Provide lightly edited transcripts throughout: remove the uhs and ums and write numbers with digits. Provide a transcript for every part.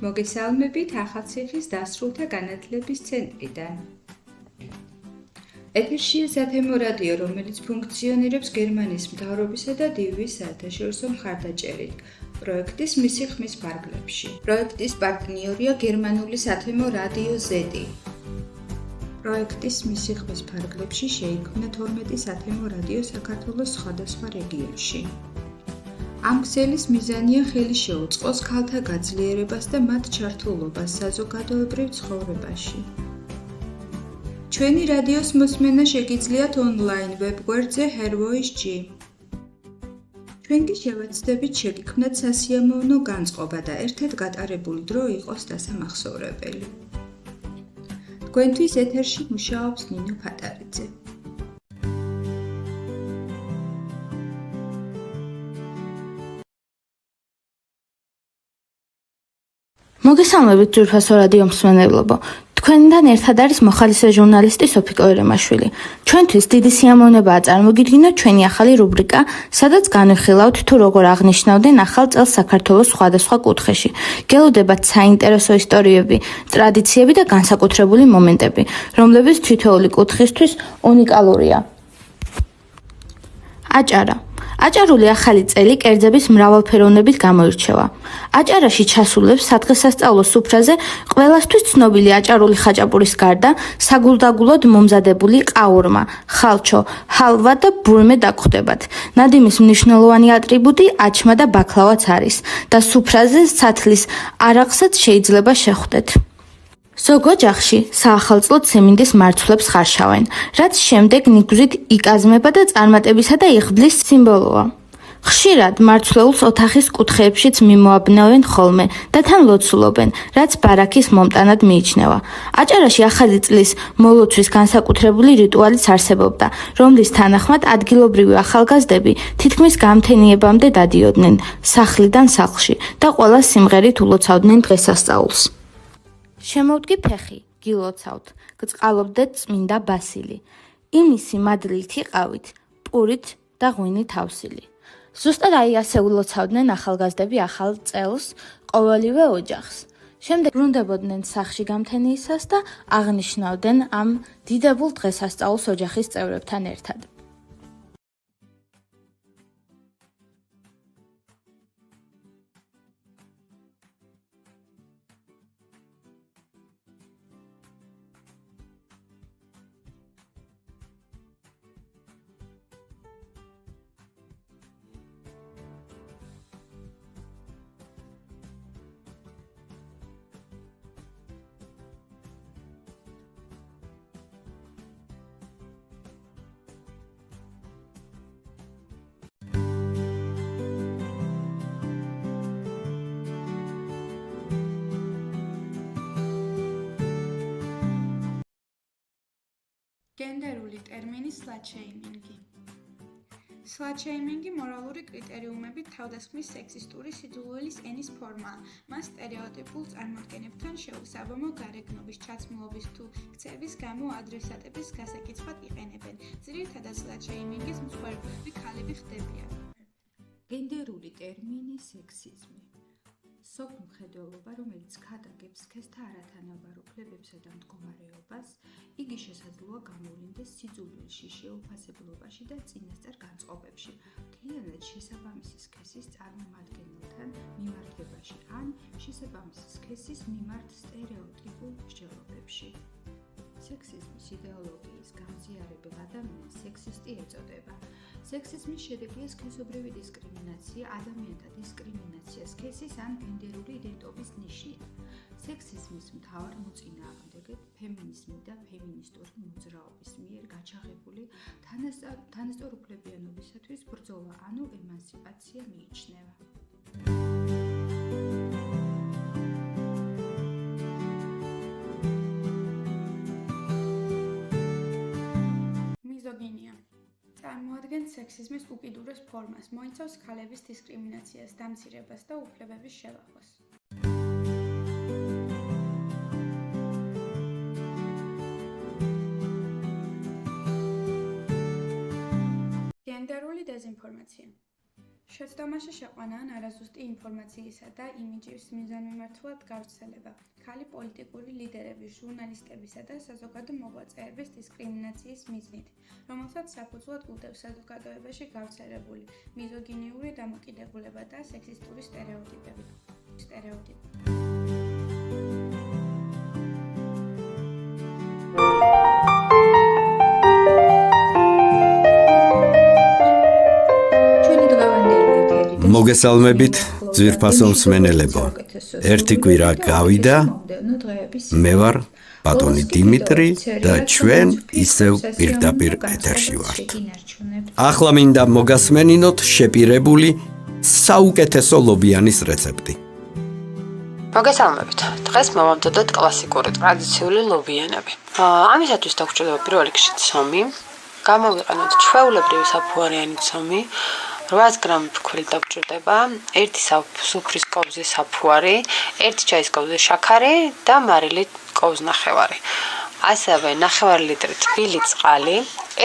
მოგესალმებით ახალციხის დასრულთა განათლების ცენტრიდან. ეთერშია სათემო რადიო, რომელიც ფუნქციონირებს გერმანიის მთავრობისა და დივის საერთაშორისო მხარდაჭერით პროექტის მისი ხმის ფარგლებში. პროექტის პარტნიორია გერმანული სათემო რადიო Z. პროექტის მისი ხმის ფარგლებში შეიქმნა 12 სათემო რადიო საქართველოს სხვადასხვა რეგიონში. ამ ქსელის მიზანია ხელი შეუწყოს ქალთა გაძლიერებას და მათ ჩართულობას საზოგადოებრივ ცხოვრებაში. ჩვენი რადიოს მოსმენა შეგიძლიათ ონლაინ ვებგვერდზე HerVoice-G. ჩვენ კი შევეცდებით შეგიქმნათ სასიამოვნო განწყობა და ერთად გატარებული დრო იყოს დასამახსოვრებელი. თქვენთვის ეთერში მუშაობს ნინო ფატარიძე. მოგესალმებით ძვირფასო რადიო მსმენელობო. თქვენთან ერთად არის მოხალისე ჟურნალისტი სოფიკო ერემაშვილი. ჩვენთვის დიდი სიამოვნებაა წარმოგიდგინოთ ჩვენი ახალი რუბრიკა, სადაც განვიხილავთ თუ როგორ აღნიშნავდნენ ახალ წელს საქართველოს სხვადასხვა კუთხეში. გელოდებათ საინტერესო ისტორიები, ტრადიციები და განსაკუთრებული მომენტები, რომლებიც თითოეული კუთხისთვის უნიკალურია. აჭარა. აჭარული ახალი წელი კერძების მრავალფეროვნებით გამოირჩევა. აჭარაში ჩასულებს სადღესასწაულო სუფრაზე ყველასთვის ცნობილი აჭარული ხაჭაპურის გარდა საგულდაგულოდ მომზადებული ყაურმა, ხალჩო, ჰალვა და ბურმე დაგხვდებათ. ნადიმის მნიშვნელოვანი ატრიბუტი აჩმა და ბაქლავაც არის და სუფრაზე სათლის არაყსაც შეიძლება შეხვდეთ. ზოგ ოჯახში საახალწლო ცემინდის მარცვლებს ხარშავენ, რაც შემდეგ ნიგვზით იკაზმება და წარმატებისა და იღბლის სიმბოლოა. ხშირად მარცვლეულს ოთახის კუთხეებშიც მიმოაბნევენ ხოლმე და თან ლოცულობენ, რაც ბარაქის მომტანად მიიჩნევა. აჭარაში ახალი წლის მოლოცვის განსაკუთრებული რიტუალიც არსებობდა, რომლის თანახმად ადგილობრივი ახალგაზრდები თითქმის გამთენიებამდე დადიოდნენ სახლიდან სახლში და ყველა სიმღერით ულოცავდნენ დღესასწაულს. შემოვდგი ფეხი, გილოცავთ, გწყალობდეთ წმინდა ბასილი. იმისი მადლით იყავით, პურით და ღვინით ავსილი. ზუსტად აი ასე ულოცავდნენ ახალგაზრდები ახალ წელს ყოველივე ოჯახს. შემდეგ ბრუნდებოდნენ სახლში გამთენიისას და აღნიშნავდნენ ამ დიდებულ დღესასწაულს ოჯახის წევრებთან ერთად. გენდერული ტერმინი სლათ-შეიმინგი. სლათ-შეიმინგი მორალური კრიტერიუმებით თავდასხმის სექსისტური სიძულვილის ენის ფორმაა. მას სტერეოტიპულ წარმოდგენებთან შეუსაბამო გარეგნობის, ჩაცმულობის თუ ქცევის გამო ადრესატების გასაკითხად იყენებენ. ძირითადად სლათ-შეიმინგის მსხვერპლები ქალები ხდებიან. გენდერული ტერმინი სექსიზმი. სოფლმხედველობა, რომელიც ქადაგებს სქესთა არათანაბარ უფლებებსა და მდგომარეობას, იგი შესაძლოა გამოვლინდეს სიძულვილში, შეუფასებლობაში და წინასწარ განწყობებში, მთლიანად შესაბამისი სქესის წარმომადგენელთან მიმართებაში ან შესაბამისი სქესის მიმართ სტერეოტიპულ მსჯელობებში. სექსიზმის იდეოლოგიის გამზიარებელ ადამიანს სექსისტი ეწოდება. სექსიზმის შედეგია სქესობრივი დისკრიმინაცია, ადამიანთა დისკრიმინაცია სქესის ან გენდერული იდენტობის ნიშნით. სექსიზმის მთავარ მოწინააღმდეგედ ფემინიზმი და ფემინისტური მოძრაობის მიერ გაჩაღებული თანასწორუფლებიანობისათვის ბრძოლა, ანუ ემანციპაცია მიიჩნევა. მიზოგინია წარმოადგენს სექსიზმის უკიდურეს ფორმას, მოიცავს ქალების დისკრიმინაციას, დამცირებას და უფლებების შელახვას. გენდერული დეზინფორმაცია. შეცდომაში შეყვანა ან არაზუსტი ინფორმაციისა და იმიჯის მიზანმიმართულად გავრცელება, ქალი პოლიტიკური ლიდერების, ჟურნალისტებისა და საზოგადო მოღვაწეების დისკრიმინაციის მიზნით, რომელსაც საფუძვლად უდევს საზოგადოებაში გავრცელებული მიზოგინიური დამოკიდებულება და სექსისტური სტერეოტიპები. მოგესალმებით, ძვირფასო მსმენელებო. ერთი კვირა გავიდა, მე ვარ ბატონი დიმიტრი და ჩვენ ისევ პირდაპირ ეთერში ვართ. ახლა მინდა მოგასმენინოთ შეპირებული საუკეთესო ლობიანის რეცეპტი. მოგესალმებით. დღეს მოვამზადოთ კლასიკური ტრადიციული ლობიანები. ამისათვის დაგვრჩება პირველ რიგში ცომი. გამოვიყენოთ ჩვეულებრივი საფუარიანი ცომი. 800 გრამ ფქვილი დაგჭირდება, 1 სუფრის კოვზი საფუარი, 1 ჩაის კოვზი შაქარი და მარილი კოვზნახევარი. ასევე 9 ლიტრი თბილი წყალი.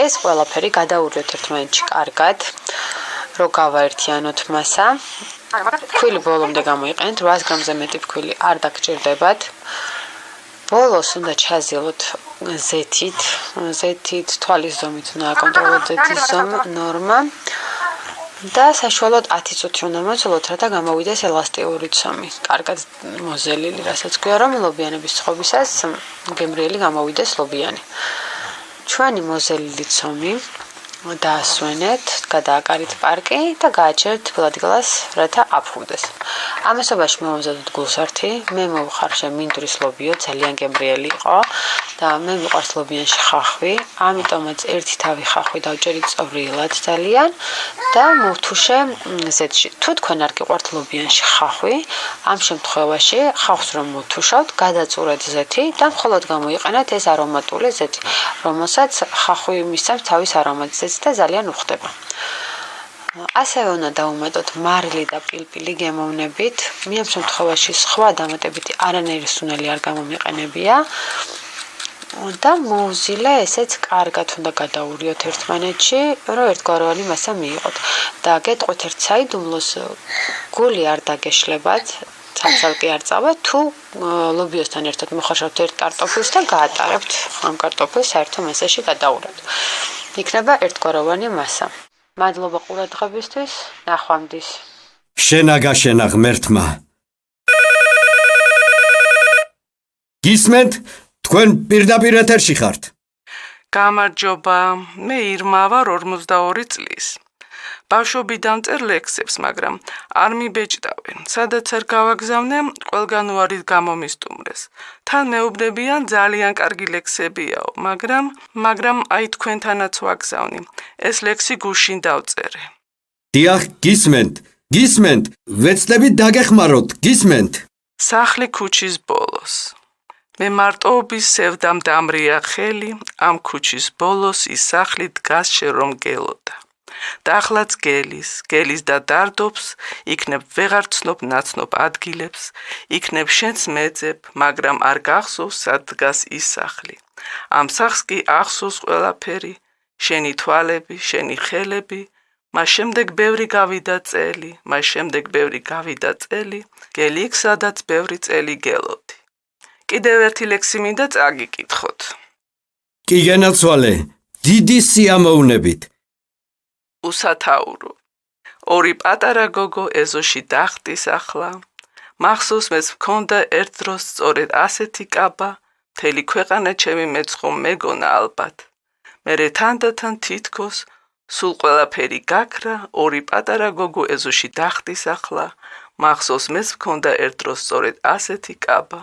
ეს ყველაფერი გადაურიოთ ერთმანეთში კარგად, რომ გავაერთიანოთ მასა. ფქვილი ბოლომდე გამოიყენეთ, 800 გრამზე მეტი ფქვილი არ დაგჭირდებათ. ბოლოს უნდა ჩაზილოთ ზეთით, თვალის ზომით უნდა აკონტროლოთ ზეთის ნორმა. და საშუალოდ 10 წუთი უნდა მოცულოთ, რათა გამოვიდეს ელასტიური ცომი. კარგად მოზელილი, რასაც ქვია, რომ ლობიანების წყობისას გემრიელი გამოვიდეს ლობიანი. ჩვენი მოზელილი ცომი დაასვენეთ, გადააკარით პარკი და გააჩერეთ ბლადგლას, რათა აფხუდეს. ამასობაში მოვამზადოთ გულსართი, მე მოვხარ მინდვრის ლობიო, ძალიან გემრიელი იყო და მე მიყვარს ლობიანში ხახვი, ამიტომაც ერთი თავი ხახვი დავჭერით წვრილად ძალიან და მოვთუშე ზეთში. თუ თქვენ არ გიყვართ ლობიანში ხახვი, ამ შემთხვევაში ხახვს რომ მოვთუშავთ, გადაწურეთ ზეთი და მხოლოდ გამოიყენეთ ეს არომატული ზეთი, რომელსაც ხახვი მისცემს თავის არომატს და ძალიან უხდება. ასევე უნდა დავუმატოთ მარილი და პილპილი გემოვნებით. მე ამ შემთხვევაში სხვა დამატებითი არანაირი სუნელი არ გამომიყენებია. და მოუზილე ესეც კარგად უნდა გადაურიოთ ერთმანეთში, რომ ერთგვაროვანი მასა მიიღოთ. და გეტყვით ერთ საიდუმლოს, გული არ დაგეშლებათ, ცალ-ცალკე არ წავა, თუ ლობიოსთან ერთად მოხარშავთ ერთ კარტოფილს და გაატარებთ ამ კარტოფილს საერთო მასაში გადაურებთ. იქნება ერთგვაროვანი მასა. მადლობა ყურადღებისთვის, ნახვამდის. შენაგაშენა ღმერთმა. გისმენთ, თქვენ პირდაპირ ეთერში ხართ. გამარჯობა, მე ირმა ვარ 42 წლის. ბავშვობიდან წერ ლექსებს, მაგრამ არ მიბეჭდავენ. სადაც არ გავაგზავნე, ყველგან უარით გამომისტუმრეს. თან მეუბნებიან ძალიან კარგი ლექსებიაო, მაგრამ აი თქვენთანაც ვაგზავნი. ეს ლექსი გუშინ დავწერე. დიახ, გისმენთ, ვეცდებით დაგეხმაროთ, გისმენთ. სახლი ქუჩის ბოლოს. მე მარტოობის სევდამ დამრია ხელი, ამ ქუჩის ბოლოს ის სახლი დგას შენ რომ გელოდა. და ახლაც გელის და დარდობს, იქნებ ვეღარ ცნობ ნაცნობ ადგილებს, იქნებ შენს მეძებ, მაგრამ არ გახსოვს სად დგას ის სახლი. ამ სახლს კი ახსოვს ყველაფერი, შენი თვალები, შენი ხელები, მას შემდეგ ბევრი გავიდა წელი, გელი იქ სადაც ბევრი წელი გელოდი. კიდევ ერთი ლექსი მინდა წაგიკითხოთ. კი გენაცვალე, დიდი სიამოვნებით. უსათაურო. ორი პატარა გოგო ეზოში დახტის ახლა. მახსოვს მეც მქონდა ერთ დროს სწორედ ასეთი კაბა, მთელი ქვეყანა ჩემი მეწყო მეგონა ალბათ. მერე თანდათან თითქოს სულ ყველაფერი გაქრა, ორი პატარა გოგო ეზოში დახტის ახლა. მახსოვს მეც მქონდა ერთ დროს სწორედ ასეთი კაბა.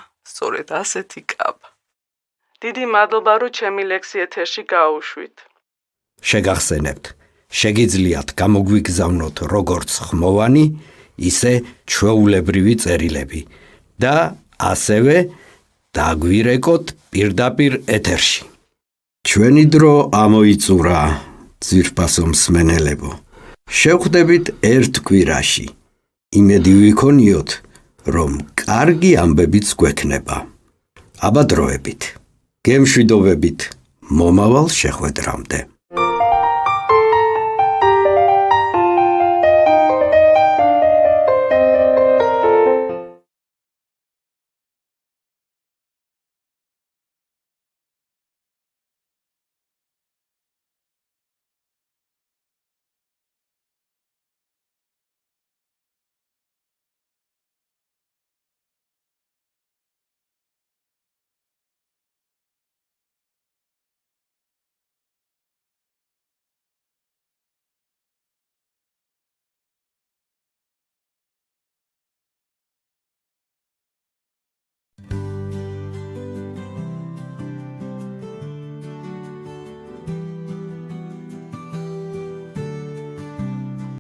დიდი მადლობა, რომ ჩემი ლექსი ეთერში გაუშვით. შეგახსენებთ, შეგიძლიათ გამოგვიგზავნოთ როგორც ხმოვანი, ისე ჩვეულებრივი წერილები და ასევე დაგვირეკოთ პირდაპირ ეთერში. ჩვენი დრო ამოიწურა, ძვირფასო მსმენელებო. შევხვდებით ერთ კვირაში. იმედი ვიქონიოთ, რომ კარგი ამბებიც გვექნება. აბა დროებით. გემშვიდობებით მომავალ შეხვედრამდე.